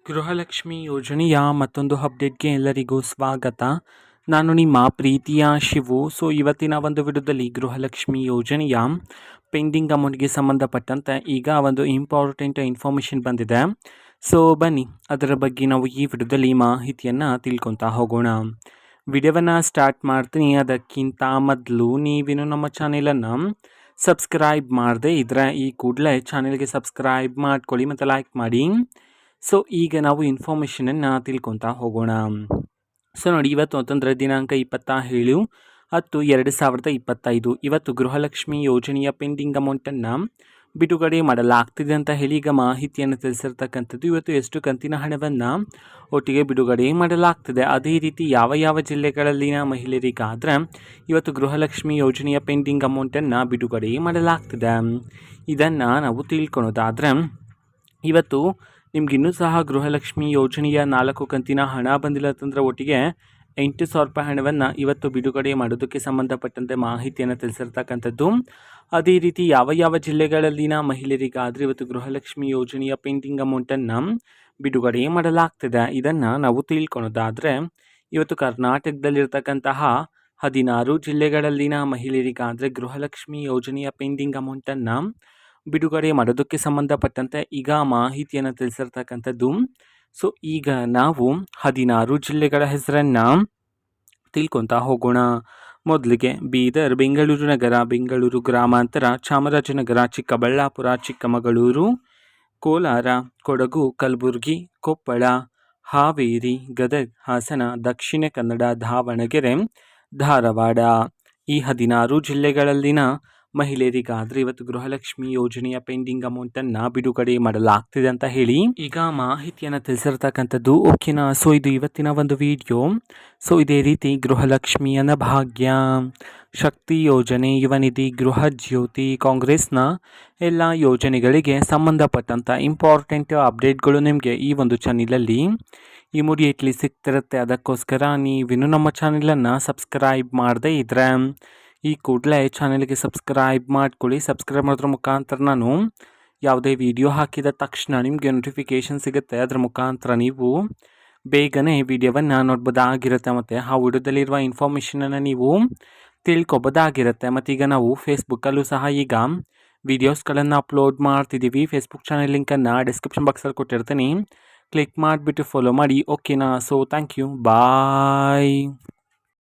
ಗೃಹಲಕ್ಷ್ಮಿ ಯೋಜನೆಯ ಮತ್ತೊಂದು ಅಪ್ಡೇಟ್ಗೆ ಎಲ್ಲರಿಗೂ ಸ್ವಾಗತ. ನಾನು ನಿಮ್ಮ ಪ್ರೀತಿಯ ಶಿವು. ಇವತ್ತಿನ ಒಂದು ವಿಡಿಯೋದಲ್ಲಿ ಗೃಹಲಕ್ಷ್ಮಿ ಯೋಜನೆಯ ಪೆಂಡಿಂಗ್ ಅಮೌಂಟ್ಗೆ ಸಂಬಂಧಪಟ್ಟಂತೆ ಈಗ ಒಂದು ಇಂಪಾರ್ಟೆಂಟ್ ಇನ್ಫಾರ್ಮೇಷನ್ ಬಂದಿದೆ. ಬನ್ನಿ ಅದರ ಬಗ್ಗೆ ನಾವು ಈ ವಿಡಿಯೋದಲ್ಲಿ ಮಾಹಿತಿಯನ್ನು ತಿಳ್ಕೊತಾ ಹೋಗೋಣ. ವಿಡಿಯೋವನ್ನು ಸ್ಟಾರ್ಟ್ ಮಾಡ್ತೀನಿ. ಅದಕ್ಕಿಂತ ಮೊದಲು ನೀವೇನು ನಮ್ಮ ಚಾನೆಲನ್ನು ಸಬ್ಸ್ಕ್ರೈಬ್ ಮಾಡದೆ ಇದ್ರೆ ಈ ಕೂಡಲೇ ಚಾನೆಲ್ಗೆ ಸಬ್ಸ್ಕ್ರೈಬ್ ಮಾಡ್ಕೊಳ್ಳಿ ಮತ್ತು ಲೈಕ್ ಮಾಡಿ. ಈಗ ನಾವು ಇನ್ಫಾರ್ಮೇಷನನ್ನು ತಿಳ್ಕೊತಾ ಹೋಗೋಣ. ನೋಡಿ, ಇವತ್ತು ಅಂತಂದರೆ ದಿನಾಂಕ 27/10/2025. ಇವತ್ತು ಗೃಹಲಕ್ಷ್ಮಿ ಯೋಜನೆಯ ಪೆಂಡಿಂಗ್ ಅಮೌಂಟನ್ನು ಬಿಡುಗಡೆ ಮಾಡಲಾಗ್ತಿದೆ ಅಂತ ಹೇಳಿ ಈಗ ಮಾಹಿತಿಯನ್ನು ತಿಳಿಸಿರ್ತಕ್ಕಂಥದ್ದು. ಇವತ್ತು ಎಷ್ಟು ಕಂತಿನ ಹಣವನ್ನು ಒಟ್ಟಿಗೆ ಬಿಡುಗಡೆ ಮಾಡಲಾಗ್ತದೆ, ಅದೇ ರೀತಿ ಯಾವ ಯಾವ ಜಿಲ್ಲೆಗಳಲ್ಲಿನ ಮಹಿಳೆಯರಿಗಾದರೆ ಇವತ್ತು ಗೃಹಲಕ್ಷ್ಮಿ ಯೋಜನೆಯ ಪೆಂಡಿಂಗ್ ಅಮೌಂಟನ್ನು ಬಿಡುಗಡೆ ಮಾಡಲಾಗ್ತದೆ, ಇದನ್ನು ನಾವು ತಿಳ್ಕೊಳೋದಾದರೆ ಇವತ್ತು ನಿಮಗಿನ್ನೂ ಸಹ ಗೃಹಲಕ್ಷ್ಮಿ ಯೋಜನೆಯ 4 ಕಂತಿನ ಹಣ ಬಂದಿಲ್ಲ ಅಂತಂದರೆ ಒಟ್ಟಿಗೆ 8,000 ರೂಪಾಯಿ ಹಣವನ್ನು ಇವತ್ತು ಬಿಡುಗಡೆ ಮಾಡೋದಕ್ಕೆ ಸಂಬಂಧಪಟ್ಟಂತೆ ಮಾಹಿತಿಯನ್ನು ತಿಳಿಸಿರ್ತಕ್ಕಂಥದ್ದು. ಅದೇ ರೀತಿ ಯಾವ ಯಾವ ಜಿಲ್ಲೆಗಳಲ್ಲಿನ ಮಹಿಳೆಯರಿಗಾದರೆ ಇವತ್ತು ಗೃಹಲಕ್ಷ್ಮಿ ಯೋಜನೆಯ ಪೆಂಡಿಂಗ್ ಅಮೌಂಟನ್ನು ಬಿಡುಗಡೆ ಮಾಡಲಾಗ್ತದೆ, ಇದನ್ನು ನಾವು ತಿಳ್ಕೊಳೋದಾದರೆ ಇವತ್ತು ಕರ್ನಾಟಕದಲ್ಲಿರ್ತಕ್ಕಂತಹ 16 ಜಿಲ್ಲೆಗಳಲ್ಲಿನ ಮಹಿಳೆಯರಿಗಾದರೆ ಗೃಹಲಕ್ಷ್ಮಿ ಯೋಜನೆಯ ಪೆಂಡಿಂಗ್ ಅಮೌಂಟನ್ನು ಬಿಡುಗಡೆ ಮಾಡೋದಕ್ಕೆ ಸಂಬಂಧಪಟ್ಟಂತೆ ಈಗ ಮಾಹಿತಿಯನ್ನು ತಿಳಿಸಿರ್ತಕ್ಕಂಥದ್ದು. ಈಗ ನಾವು 16 ಜಿಲ್ಲೆಗಳ ಹೆಸರನ್ನು ತಿಳ್ಕೊತಾ ಹೋಗೋಣ. ಮೊದಲಿಗೆ ಬೀದರ್, ಬೆಂಗಳೂರು ನಗರ, ಬೆಂಗಳೂರು ಗ್ರಾಮಾಂತರ, ಚಾಮರಾಜನಗರ, ಚಿಕ್ಕಬಳ್ಳಾಪುರ, ಚಿಕ್ಕಮಗಳೂರು, ಕೋಲಾರ, ಕೊಡಗು, ಕಲಬುರಗಿ, ಕೊಪ್ಪಳ, ಹಾವೇರಿ, ಗದಗ, ಹಾಸನ, ದಕ್ಷಿಣ ಕನ್ನಡ, ದಾವಣಗೆರೆ, ಧಾರವಾಡ. ಈ 16 ಜಿಲ್ಲೆಗಳಲ್ಲಿನ ಮಹಿಳೆಯರಿಗಾದರೆ ಇವತ್ತು ಗೃಹಲಕ್ಷ್ಮಿ ಯೋಜನೆಯ ಪೆಂಡಿಂಗ್ ಅಮೌಂಟನ್ನು ಬಿಡುಗಡೆ ಮಾಡಲಾಗ್ತಿದೆ ಅಂತ ಹೇಳಿ ಈಗ ಮಾಹಿತಿಯನ್ನು ತಿಳಿಸಿರ್ತಕ್ಕಂಥದ್ದು. ಓಕೆನಾ? ಇದು ಇವತ್ತಿನ ಒಂದು ವಿಡಿಯೋ. ಇದೇ ರೀತಿ ಗೃಹಲಕ್ಷ್ಮಿ ಅನ್ನಭಾಗ್ಯ, ಶಕ್ತಿ ಯೋಜನೆ, ಯುವ ನಿಧಿ, ಗೃಹ ಜ್ಯೋತಿ, ಕಾಂಗ್ರೆಸ್ನ ಎಲ್ಲ ಯೋಜನೆಗಳಿಗೆ ಸಂಬಂಧಪಟ್ಟಂಥ ಇಂಪಾರ್ಟೆಂಟ್ ಅಪ್ಡೇಟ್ಗಳು ನಿಮಗೆ ಈ ಒಂದು ಚಾನಲಲ್ಲಿ ಇಮಿಡಿಯೇಟ್ಲಿ ಸಿಗ್ತಿರುತ್ತೆ. ಅದಕ್ಕೋಸ್ಕರ ನೀವಿನ್ನೂ ನಮ್ಮ ಚಾನಲನ್ನು ಸಬ್ಸ್ಕ್ರೈಬ್ ಮಾಡದೇ ಇದ್ದರೆ ಈ ಕೂಡಲೇ ಚಾನಲ್ಗೆ ಸಬ್ಸ್ಕ್ರೈಬ್ ಮಾಡ್ಕೊಳ್ಳಿ. ಸಬ್ಸ್ಕ್ರೈಬ್ ಮಾಡೋದ್ರ ಮುಖಾಂತರ ನಾನು ಯಾವುದೇ ವಿಡಿಯೋ ಹಾಕಿದ ತಕ್ಷಣ ನಿಮಗೆ ನೋಟಿಫಿಕೇಷನ್ ಸಿಗುತ್ತೆ. ಅದರ ಮುಖಾಂತರ ನೀವು ಬೇಗನೆ ವಿಡಿಯೋವನ್ನು ನೋಡ್ಬೋದಾಗಿರುತ್ತೆ ಮತ್ತು ಆ ವಿಡಿಯೋದಲ್ಲಿರುವ ಇನ್ಫಾರ್ಮೇಷನನ್ನು ನೀವು ತಿಳ್ಕೊಬೋದಾಗಿರುತ್ತೆ. ಮತ್ತು ಈಗ ನಾವು ಫೇಸ್ಬುಕ್ಕಲ್ಲೂ ಸಹ ಈಗ ವಿಡಿಯೋಸ್ಗಳನ್ನು ಅಪ್ಲೋಡ್ ಮಾಡ್ತಿದ್ದೀವಿ. ಫೇಸ್ಬುಕ್ ಚಾನಲ್ ಲಿಂಕನ್ನು ಡಿಸ್ಕ್ರಿಪ್ಷನ್ ಬಾಕ್ಸಲ್ಲಿ ಕೊಟ್ಟಿರ್ತೀನಿ, ಕ್ಲಿಕ್ ಮಾಡಿಬಿಟ್ಟು ಫಾಲೋ ಮಾಡಿ. ಓಕೆನಾ? Thank you, bye.